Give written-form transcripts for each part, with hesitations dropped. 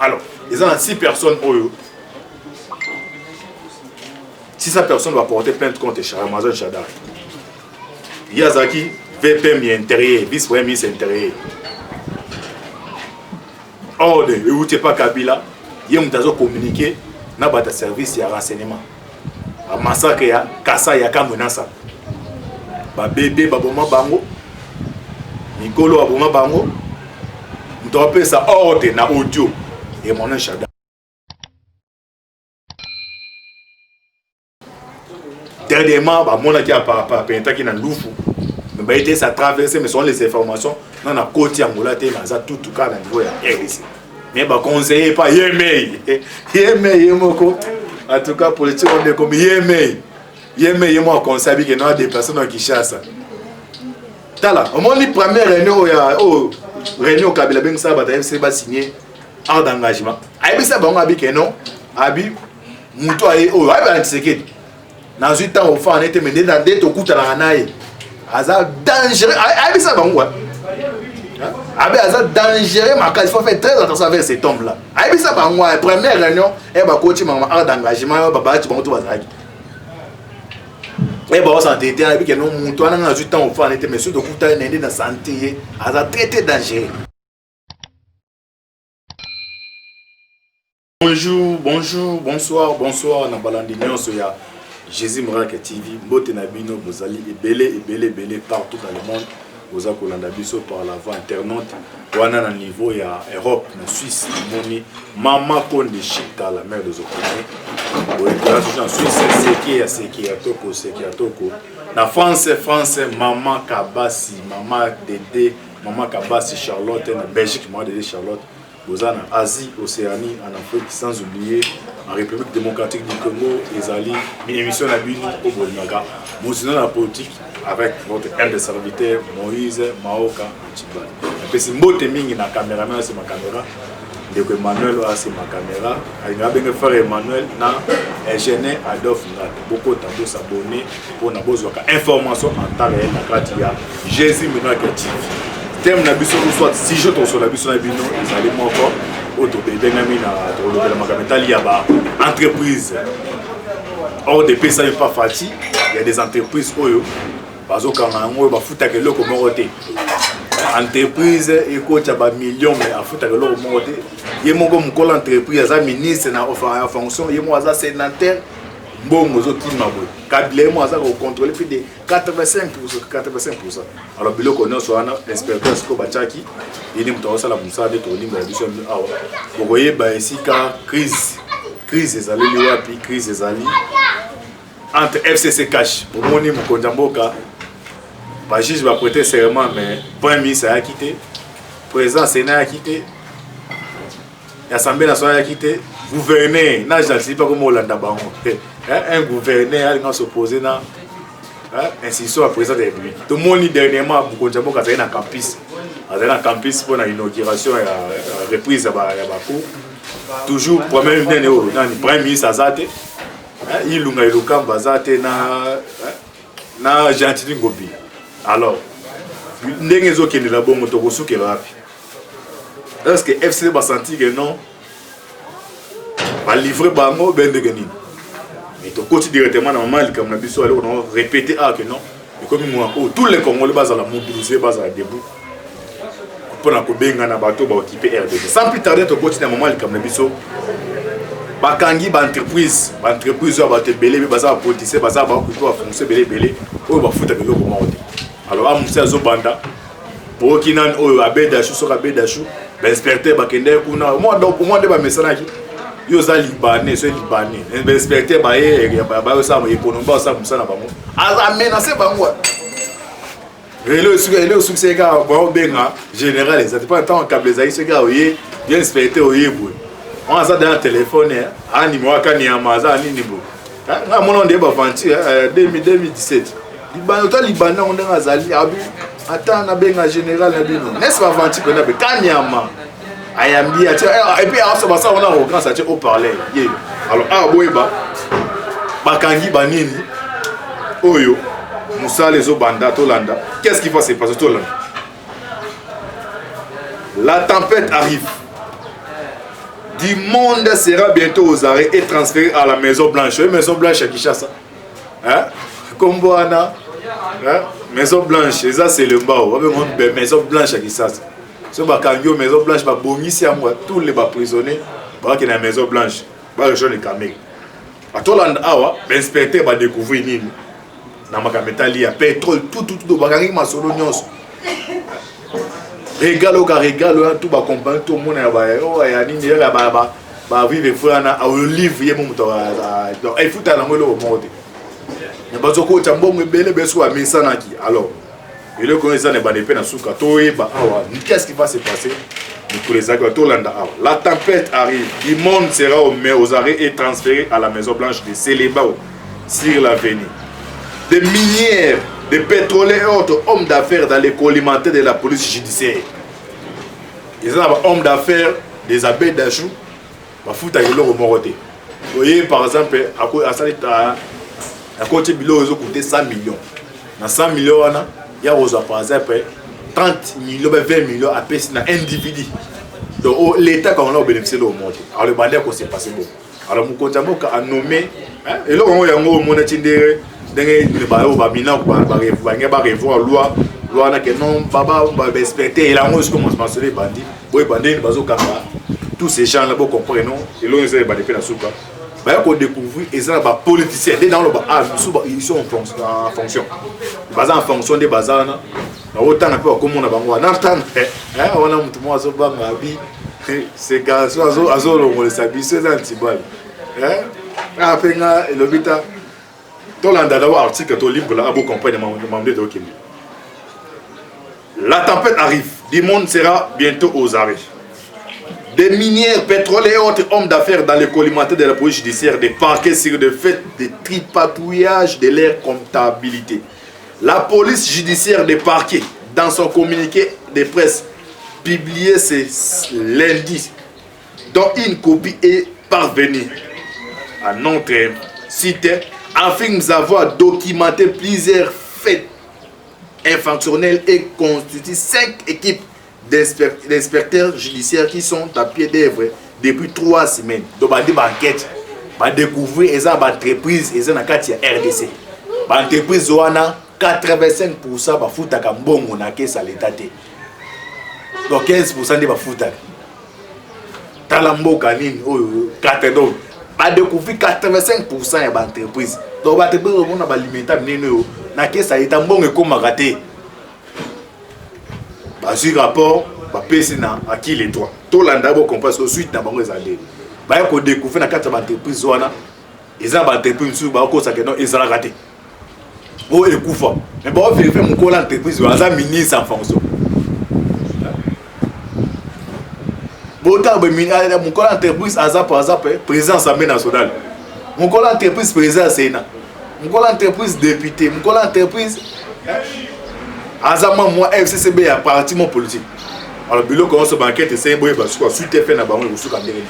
Alors, ils ont 6 personnes. 600 personnes vont porter plainte contre Ramazan Shadari. Yazaki, VPM intérieur, vice-premier ministre intérieur. Ordre, et où tu n'es pas Kabila, il y a un communiqué dans le service de renseignement. Un massacre, Kassa, il y a un menace. Bébé, Baboma Bango, Nicolo, Baboma Bango, on appelle ça ordre na audio et mon nom Shadari. Dernièrement, mon qui a pas qui n'a l'oufou. Mais il ça traversé, mais sont les informations. Non, na côté Angola, il y a tout cas dans le niveau de RDC. Mais bah conseiller pas Yemei, Yemoko. En tout cas, politique on est comme Yemei, Yemo conseil que non des personnes qui chassent. Tala, au moins les premières réunions, réunion Kabila Ben Saba, c'est pas signé ordre d'engagement. Abi ça bon abi que non, abi muto aye antiséqué. Dans 8 ans, au fond, on était mené dans des tokuts à la ranaï. Azar dangereux. Abi ça bon ouais. Abi azar dangereux, mais il faut faire très attention avec ces tombes là. Abi ça bon ouais. Première réunion, va coacher maman ordre d'engagement, baba tu bon tout bazaki. Et bah on s'entêtait abi que non muto dans 8 ans, au fond, on était monsieur tokuts à la dans santé. Azar très dangereux. Bonjour, bonsoir, na balandinion soya. Jésus Miracle TV, Mbote Nabino, Bozali, et partout dans le monde. Vous avez Biso par la voie internaute. On a un niveau, il y a Europe, la Suisse, Moni, Maman Konde Chita, la mère de Zokone. En Suisse, c'est qui a Toko. La France, Maman Kabasi, Maman Dédé, Maman Kabasi, Charlotte, en Belgique, Maman Dédé, Charlotte. Vous en Asie, Océanie, en Afrique, sans oublier en République démocratique du Congo, Ezali, une émission à Bini au Bolinaga. Nous sommes dans la politique avec votre aide de serviteur Moïse Maoka Chibal. Et puis, si je suis la caméra, c'est ma caméra. Donc, Emmanuel, c'est ma caméra. Il y a bien frère Emmanuel, ingénieur Adolphe Ngat. Beaucoup de s'abonner pour avoir des informations en temps réel. Il y a Jésus Miracle TV. Thème na biso soit si je to sur la biso na bino ezali moko auto bedengami na to le makameta ya ba entreprise hors de pesa pas fati il y a des entreprises oyo bazo kanga ngo ba futa ke loko morote entreprise ekocha ba millions mais afuta ke loko morote ye moko mukolo entreprise za ministre na en fonction ye mo za sénateur bon aux autres Kabila moi ça contrôler plus de 85%. Alors biloko no so ana inspecteur ko bachaki ini mtosa la musade to ni tradition awa bokoye ba esika crise ezali liwapi crise ezali entre FCC cash pour moni mukonja mboka ba juge va prêter serment mais premier ministre a quitté président sénat a quitté l'Assemblée nationale a quitté gouverner na je ne sais pas comment Hollande bango un gouverneur qui s'oppose à l'institution à président de la République. Tout le monde dernièrement a beaucoup de gens qui sont campus. Dans un campus pour l'inauguration et la reprise de la cour. Toujours, premier ministre Azate, il y a eu le camp Azate na Gentili Ngobi. Alors, les gens qui sont là-bas, est-ce que FC va sentir que non? Va livrer Bango, ben de Ganin. Et tu continues directement dans le mal, comme on a dit, on a répété que non. Et comme tous les Congolais basent à la mobilisation, basent à la debout. Pour la Kobenga, na bateau, va occuper RDC. Sans plus tarder, tu continues dans le mal, comme on a dit, Bakangi, entreprise, va te belé, basé à politicien, basé à foncer belé, ou va foutre avec l'eau. Alors, à Moussa Zobanda, pour qui n'a pas Abedachou, sur Abedachou, l'inspecteur Bakende, moi, donc, pour moi, de ma message. Yo za libanais, c'est libanais. L'inspecteur ba ba ça économie ba ça comme ça na bango. A menacer bango. Le succès ga ba benga général, ça pas tant câble za ce gars oye, bien inspecteur oye boy. On ça dans le téléphone a numéro ka ni amaza ni nibo. Na mon de ba vanti 2017. Libanais on est azali abi attends na benga général na bino. N'est-ce pas vanti ko na be kanyama. Ayambi et puis on a arrogance à au parler. Alors boyba bakangi banini oyo Moussa les Obanda Tolanda. Qu'est-ce qui va se passer Tolanda? La tempête arrive. du monde sera bientôt aux arrêts et transféré à la Maison Blanche. Oui, Maison Blanche à Kinshasa. Hein? Komboana. Hein? Maison Blanche, et ça c'est le mbao. Maison Blanche à Kinshasa. Ce bakangio Maison Blanche, bah bonisi à moi tous les prisonniers, bah qui est la Maison Blanche, bah le jeune Camille. À Toland Awa, l'inspecteur va découvrir nini. Dans ma camétalie, pétrole, tout, bagangi ma solo nyos. Régalo, tout va comprendre tout le monde. Oh, ya nini, ya ba vivre frana, à olive, yé mon moto. Donc, il faut t'aller au monde. Mais parce que tu as bon, belle, belle, soit mis ça naki. Alors. Et le connaissant n'est pas de peine à Souka. Qu'est-ce qui va se passer pour les agriculteurs? La tempête arrive. Le monde sera aux arrêts et transféré à la Maison Blanche de Célébao sur l'avenir. Des minières, des pétroliers et autres hommes d'affaires dans les collimentaires de la police judiciaire. Ils sont hommes d'affaires, des abeilles d'achou. Vous voyez par exemple, à côté de Bilo, ils ont coûté 100 millions. Dans 100 millions, il y a par exemple 30 millions, 20 millions à payer dans un individu. Donc l'État, quand on a bénéficié de monde, alors le bandit, s'est passé bon. Alors nous continuons à nommer, et là on a un monde qui est tous ces gens-là, vous comprenez, et là ils ont découvrir et ça va politiciens ils sont en fonction en fonction des bazars autant un peu comme on a bango on attend on a tout moi c'est garçon on le sabi c'est antibal et le bita Tolanda d'avoir article to libre là vous comprenez membre de Okimbi. La tempête arrive, le monde sera bientôt aux arrêts. Des minières, pétroliers et autres hommes d'affaires dans les collimataires de la police judiciaire, des parquets sur le fait de tripatouillage de leur comptabilité. La police judiciaire des parquets, dans son communiqué de presse publié ce lundi, dont une copie est parvenue à notre site, afin de nous avoir documenté plusieurs faits infractionnels et constitué 5 équipes d'inspecteurs judiciaires qui sont à pied d'œuvre depuis 3 semaines. Donc, on va enquête, on va découvrir les entreprises et les RDC. L'entreprise a 85% de fouta kambongo na caisse à l'État. Donc 15% de fouta. Talambo kanine, 4 donc. On va découvrir 85% de l'entreprise. Donc, on va alimenter na caisse à l'État comme raté. Sur rapport, à qui les droits. Tout l'endroit qu'on passe suite dans les années. Il faut découvrir dans les entreprises, ils ont entreprise sur ils ont raté. Oh, et coup fort. Mais bon, on vérifie mon collègue entreprise, ils ont ministre en fonction. Bon, mon collègue entreprise, par exemple, président de l'Assemblée nationale. Mon collègue entreprise, président du Sénat. Mon collègue entreprise, député. Mon collègue entreprise. Azama moi FCCB a parti mon politique. Alors bilo quand se banquette c'est boye parce que suite fait na bango sur kamere.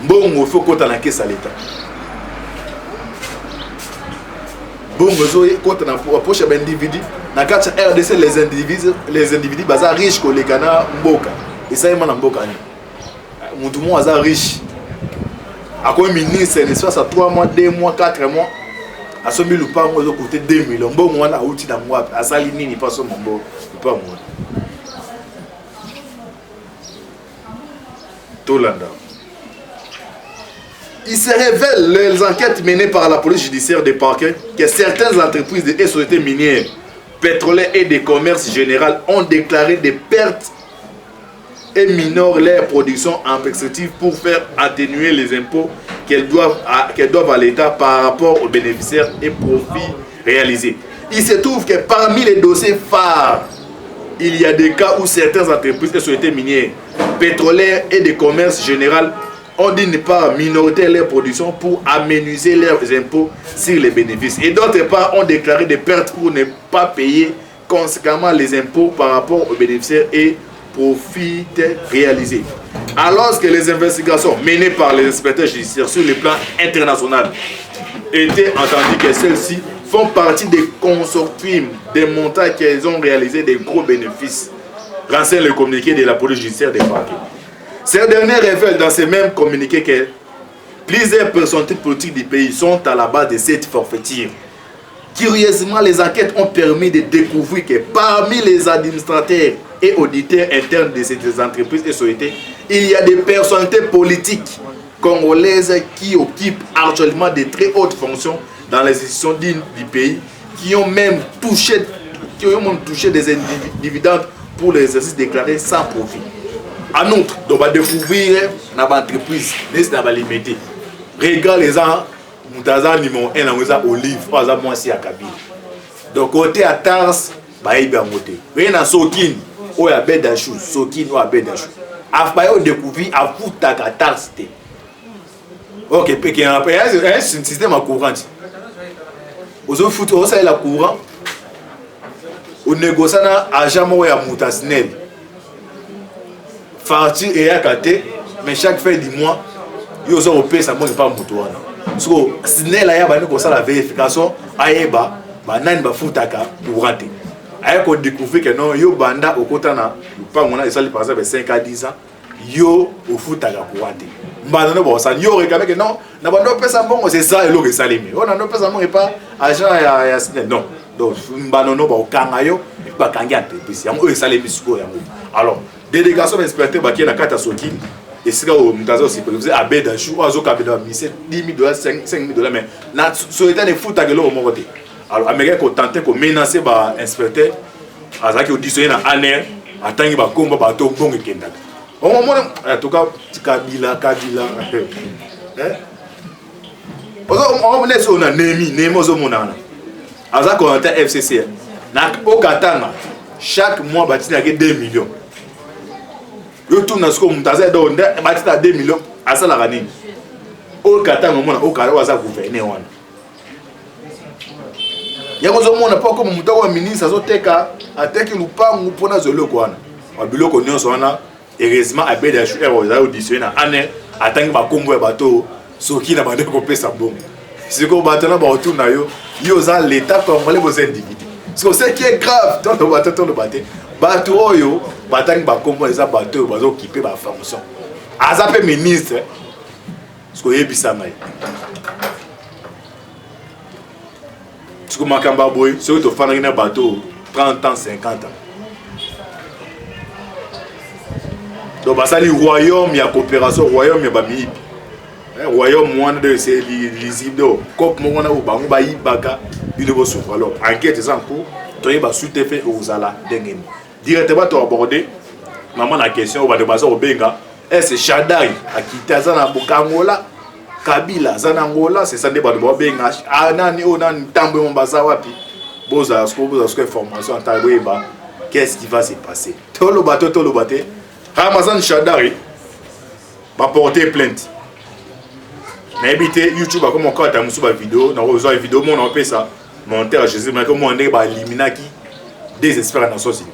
Bon faut compter na caisse à l'état. Bon bezo compte na poche d'individu na carte RDC les individus baza riche ko lekana mboka. Et ça est na mboka ni. Mutu mo aza riche. A quoi ministre l'espace à 3 mois, 2 mois, 4 mois. À ce milieu, pas moi, côté 2 millions. Bon, moi, là, outil dans moi, à Salini, il passe mon beau, pas moi. Tolanda. Il se révèle, les enquêtes menées par la police judiciaire des parquets, que certaines entreprises et sociétés minières, pétrolières et de commerce général ont déclaré des pertes et minorent leur production en perspective pour faire atténuer les impôts qu'elles doivent à l'État par rapport aux bénéficiaires et profits réalisés. Il se trouve que parmi les dossiers phares, il y a des cas où certaines entreprises et sociétés minières, pétrolières et de commerce général ont d'une part minorité leur production pour aménuiser leurs impôts sur les bénéfices. Et d'autre part ont déclaré des pertes pour ne pas payer conséquemment les impôts par rapport aux bénéficiaires et profits réalisés. Alors que les investigations menées par les inspecteurs judiciaires sur le plan international étaient entendues que celles-ci font partie des consortiums démontrant qu'elles ont réalisé des gros bénéfices, renseigne le communiqué de la police judiciaire des parquets. Ces derniers révèlent dans ces mêmes communiqués que plusieurs personnalités politiques du pays sont à la base de cette forfaiture. Curieusement, les enquêtes ont permis de découvrir que parmi les administrateurs et auditeurs internes de ces entreprises et sociétés, il y a des personnalités politiques congolaises qui occupent actuellement de très hautes fonctions dans les institutions du pays, qui ont même touché des dividendes pour les exercices déclarés sans profit. En outre, on va découvrir dans l'entreprise, dans la limité. Regarde les gens, Moutaza numéro 1, on a Olive, par exemple, moi aussi à Kabila. Donc, côté à Tars, bah, il y a un côté. Rien à Sokin, où il y a Bédachou, Sokin, où il y a Bédachou. Après, on découvre, à Foutak, à Tars, ok, il y a un système à courant. Aux autres foot, on a la courant. On négocie à jamais à Moutasnel. Farti et à Kate, mais chaque fin du mois, il y a un peu ça, moi, pas Moutouana. Parce que Snell a la vérification, Aeba, Banan Bafutaka, pour rater. Aïe, on découvre que non, yo banda au côté na, pas on a essayé par exemple 5 à 10 ans, yo au Futaka pour rater. Mbanono bon ça, yo regarde que non, na bando pesa bon, c'est ça et l'autre salimi. On a no pesa bon et pas agent à Snell, non. Donc Mbanono bon kangayo, et pas kangia entreprise. Yango salimi suko yango. Alors, délégation d'inspecteur ba qui na kata Sokin. Et c'est là où nous avons aussi posé à Bédachou, à Zokabeda, c'est 10 000 $, 5 000 $, mais sur l'état de foot à l'eau au moment côté. Alors, Américain qui a tenté de menacer l'inspecteur, à ce qui a auditionné dans l'année, à temps qu'il va combattre bateau bon et Kendak. Au moment où, en tout cas, Kabila. On est sur Némi, aux Monana. À ce qu'on a FCC, au Katanga, chaque mois, il y a 2 millions. Yo tout na sko mutaza do nda batita 2 millions asala ranini o kata ngomona o kara waza gouverner wana yango zo mona pas comme mutako wa ministre azoteka ateki lupangu pona zolo kwana wabiloko nyonso wana heureusement abeda shu ero za audition na ane atangi ba kombo ya bato soki na bande ko pesa bongo siko batana ba autour na yo za l'état congolais vos individus ce qui est grave dans le bateau le bateau bateau oyo batangi ba kombo eza bateau bazo occuper ba fonction azape ministre ce que yebisa mai ce que makamba boy ce que to fana na bateau 30 ans 50 ans donc basali royaume ya coopération royaume ya bamibi royaume mwana de c'est lisido kop mona o bango ba yibaka bino bo souffre alors enquête ça en cours to yeba suite fait aux ala dengeni directement to aborder maman la question on va demander au benga est-ce Shadai a quitté zana Bukangola Kabila zana Angola c'est ça débat de benga anani onani tambo mombasa wapi boza ce information en taïweba qu'est-ce qui va se passer tout le bateau Ramazan Shadai va porter plainte mais habité YouTube a comme encore ta musuba vidéo na rezo vidéo mon on fait ça monter à Jésus mais comme on est ba eliminaki des experts dans société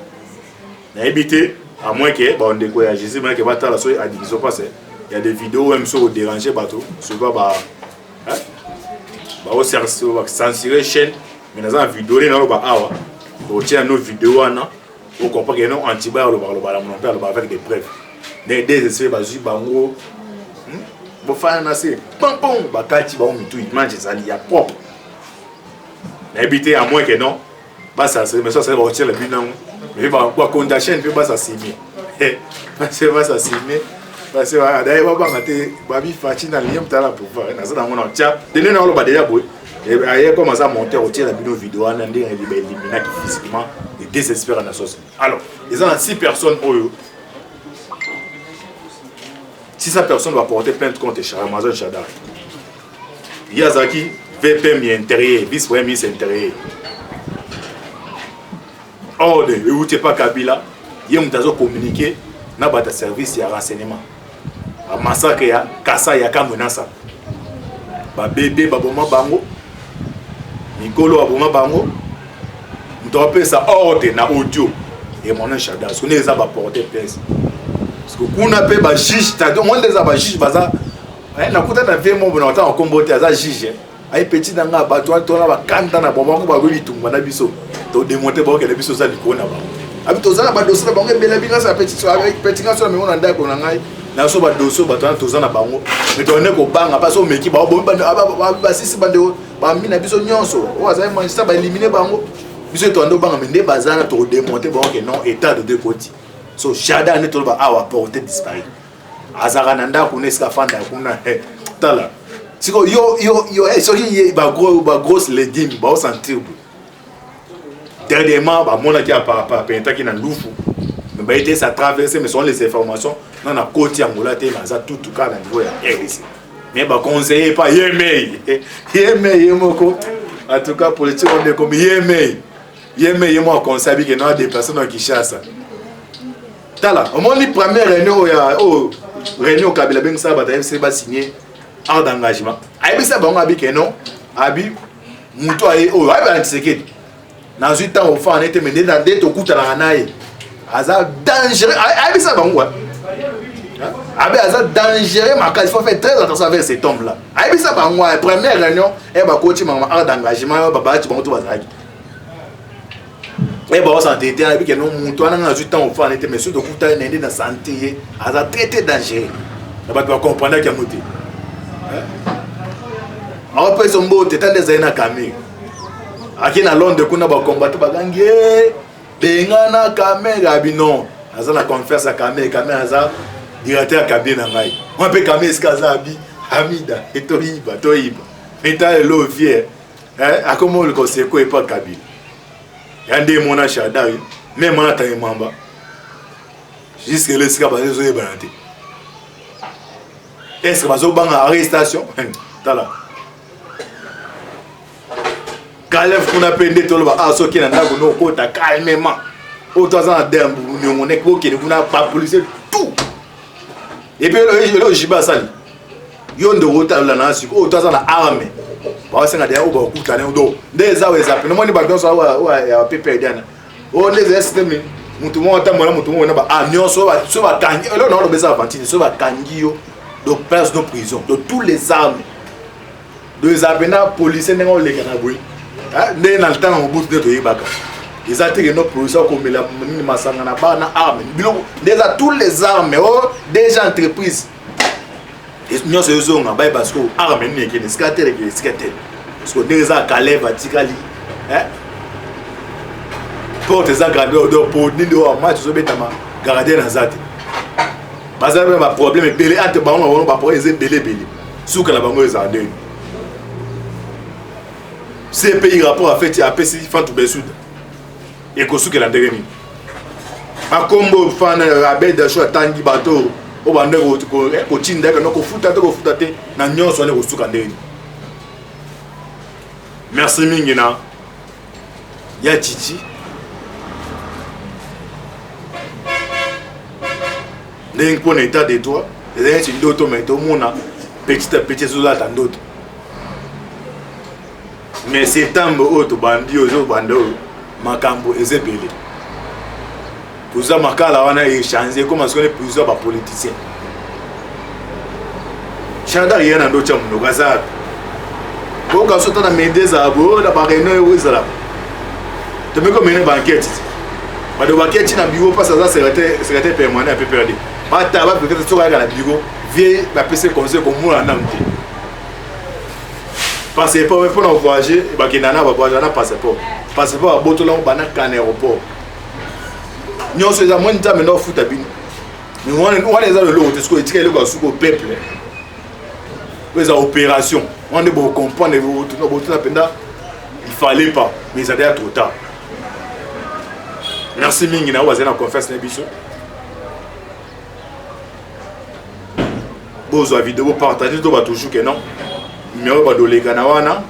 na habité à moins que on découvre Jésus mais que va ta la soirée à division passé il y a des vidéos même sur déranger bateau sur quoi hein au censurer chaîne mais dans une vidéo là ba awa on tient nos vidéos là on comprend que non anti-ba le mon père avec des preuves des experts bazu bango bon faire nasser pam pam bakati ba mitu image zali ya propre habité à moins que non bah ça c'est mais ça c'est retirer le bilan mais va quoi compte chaîne puis bah ça signer c'est pas ça signer parce que d'ailleurs va mater babi fati na lien tala pour voir na ça dans mon tia donner na lo ba déjà boy et ailleurs comment ça monter retirer la vidéo en ndé éliminer physiquement et désespérer na sauce alors ils ont 6 personnes au si cette personne va porter plainte contre Ramazan Shadai, Yazaki, VPM intérieur, vice-premier ministre intérieur. Or, vous n'êtes pas Kabila, il y a un communiqué, n'a pas de service de renseignement. Un massacre, Kassa, il y a un menace. Bébé, Baboma Bango, Nicolo, Baboma Bango, nous avons ça ordre na audio et mon Shadai, ce qu'on les a porté plainte. Parce que quand on appelle un juge, c'est-à-dire on les a un juge, na kuta na vie mon bon temps en comboté à juge. Ay petit dans la bateau, on a kanda na bomba ko ba go bitumba na biso. To démonter ba ko na biso za likona ba. Abi to za ba dossier ba ngebe la binga sa petit so avec petit ngaso mais on anda ko na ngai. na so ba dosso ba toza na bango mais to ne ko banga pas so meki ba ba sisi bande ba mina biso nyonso o azai manchester ba éliminer bango biso to ando banga mais nde bazana to démonter ba que non état de deux côtés so Chada ne to ba awa porter disparu azara nanda ko ne ska fanda kuna tala siko yo so ki ba grosse legume ba sentir dernièrement ba mona ki a par penta ki na ndufu mais ba été ça traverser mais sont les informations non na côté Angola te na za tout cas na niveau ya RDC mais ba conseiller pas yemei moko en tout cas politique on est comme yemei mo conseiller que non des personnes qui chassent tala au moins ni première réunion ya réunion Kabila ben ça ba FC ba signer ordre d'engagement abi ça ba abi que non abi muto ai abi antiséqué dans 8 ans au fond on était mais dans des to kuta la naïe aza dangereux abi ça ba ngwa abi aza dangereux ma il faut faire très attention avec ces tombes là abi ça ba ngwa première réunion et ba coach ma ordre d'engagement ba ba tu ba to bazaki et ba santé abi que non muto na 8 ans au fond on était mais sur de kuta nende na santé aza très dangereux ba tu comprendre qu'il y a muté alors peut son beau t'étais des na camé aki na Londres kuna ba combattre bagangi bengana caméra bino aza na conférence à caméra aza directeur cabinet na ngai on peut caméra eskaza abi Hamida etoiba eta lo fier akomo le conseil ko pas Kabila yande mona Chada même on a mamba jusque le ska ba zo ebanate est-ce que bazo banga arrestation tala Kalef qu'on a pendé tout le monde, ah, ce qui est dans le côté calmement. Autant en termes, on est qui ne pas policier tout. Et puis le jiba sali. Yon de route là na siko autant en armée. Ba senga dia oba kutana ndo. Ndeza weza pe. Nomoni ba donso wa ya pepe diana. O ndeza système mutu mo tamona mutu mo na ba anion so ba kangi. Là non le beza vantine so ba kangio de place de prison de tous les armes. Deux abena policiers n'ont les canabouis. Né dans le temps on bout de toyibaka ils ont été nos producteurs comme la masanga na ba na arme déjà tous les armes déjà entreprises nous se zonga ba parce que arme ni ke skater parce que déjà Kaleva tikali pour tes agradeurs de pour ni de match so betama garder na zate parce que ma problème est belé entre bango on ba pour les belé souka la bango za ndeni ces pays rapport à fait à PC Fantou Bessoud et Kosuke la dernière ma combo fan abed de choix tangi bateau au bande ko tinda ko ko futa te na nyonso ne Kosuka ndeni merci mingina ya chichi n'eng pour état de toi les une d'autres mais tout monde petit à petit sous la d'autres. Mais c'est temps autre bandi aux bando makambo ezebele pour ça makala wana échanger comment est-ce qu'on est plusieurs ba politiciens Chada rien na ndocha muno kaza ko ka sota na mendeza abo la ba réunion wezala te me comme une banquette ba de banquette na bureau pas ça secrétaire permanent à PPRD ba ta ba peut-être sur la bureau vie ba PC conseil comme moi na mti passeport pour voyager ba kinana ba voyager na passeport à botola bana kan aéroport nyonso za mwani ta mena futa bino mais on les a le lot est-ce que etika le ba suko peuple les opérations on est bon comprendre botola penda il fallait pas mais ça déjà trop tard merci mingi na wazena confesse na biso bozo vidéo partager to ba toujours que non numéro ba dolega na wana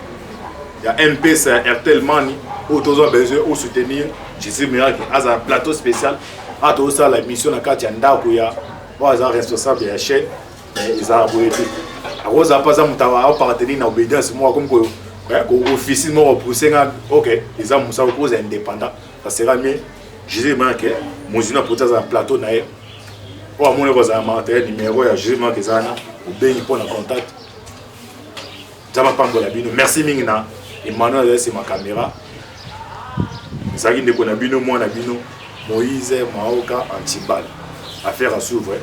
ya MPS RTL Mani où tous ont besoin de soutenir Jésus Miracle à un plateau spécial à tout ça la mission na Katia Ndako ya wa responsable de la chaîne ils ont aboué à Rosa pas ça mutawa appartenir na obédience moi comme ko officiellement repousser OK ils ont musa cause indépendant ça sera mieux Jésus Miracle mozina pour ça un plateau na ye o amone ko za matériel numéro ya Jésus Miracle zana obéi pour le contact Jama Pambola bino merci mingina Emmanuel c'est ma caméra Zagi ndeko na bino mwana bino Moïse Maoka Antibal affaire à s'ouvrir